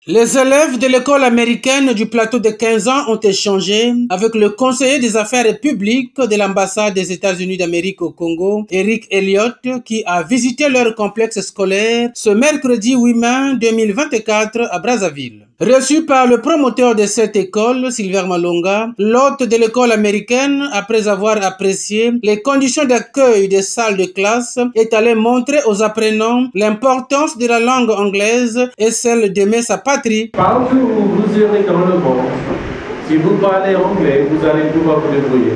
Les élèves de l'école américaine du plateau de 15 ans ont échangé avec le conseiller des affaires publiques de l'ambassade des États-Unis d'Amérique au Congo, Eric Elliott, qui a visité leur complexe scolaire ce mercredi 8 mai 2024 à Brazzaville. Reçu par le promoteur de cette école, Silver Malonga, l'hôte de l'école américaine, après avoir apprécié les conditions d'accueil des salles de classe, est allé montrer aux apprenants l'importance de la langue anglaise et celle d'aimer sa patrie. Partout où vous irez dans le monde, si vous parlez anglais, vous allez pouvoir vous débrouiller.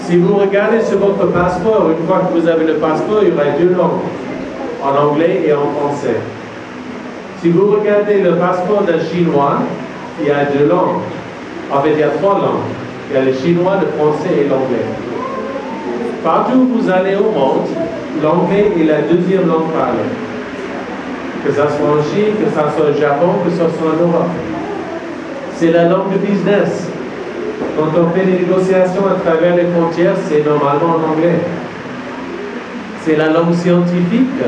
Si vous regardez sur votre passeport, une fois que vous avez le passeport, il y aura deux langues, en anglais et en français. Si vous regardez le passeport d'un Chinois, il y a deux langues. En fait, il y a trois langues. Il y a le chinois, le français et l'anglais. Partout où vous allez au monde, l'anglais est la deuxième langue parlée. Que ça soit en Chine, que ça soit au Japon, que ça soit en Europe. C'est la langue de business. Quand on fait des négociations à travers les frontières, c'est normalement en anglais. C'est la langue scientifique.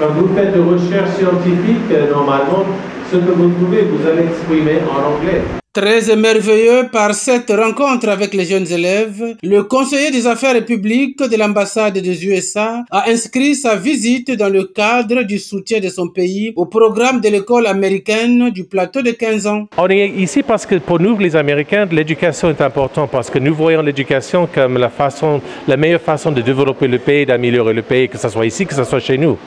Quand vous faites de recherche scientifique, normalement, ce que vous trouvez, vous allez exprimer en anglais. Très émerveillé par cette rencontre avec les jeunes élèves, le conseiller des affaires publiques de l'ambassade des USA a inscrit sa visite dans le cadre du soutien de son pays au programme de l'école américaine du plateau de 15 ans. On est ici parce que pour nous, les Américains, l'éducation est importante parce que nous voyons l'éducation comme la meilleure façon de développer le pays, d'améliorer le pays, que ce soit ici, que ce soit chez nous.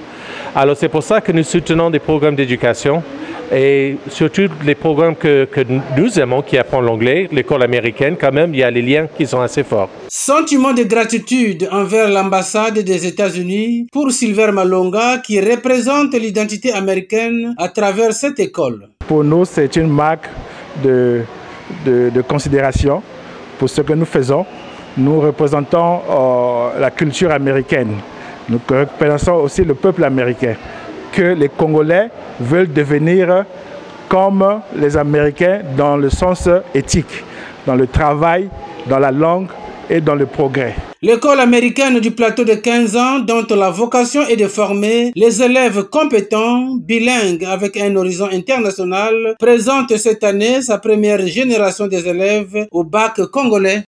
Alors c'est pour ça que nous soutenons des programmes d'éducation et surtout les programmes que nous aimons qui apprennent l'anglais, l'école américaine, quand même, il y a les liens qui sont assez forts. Sentiment de gratitude envers l'ambassade des États-Unis pour Silver Malonga qui représente l'identité américaine à travers cette école. Pour nous, c'est une marque de considération pour ce que nous faisons. Nous représentons la culture américaine. Nous représentons aussi le peuple américain, que les Congolais veulent devenir comme les Américains dans le sens éthique, dans le travail, dans la langue et dans le progrès. L'école américaine du plateau de 15 ans, dont la vocation est de former les élèves compétents, bilingues avec un horizon international, présente cette année sa première génération des élèves au bac congolais.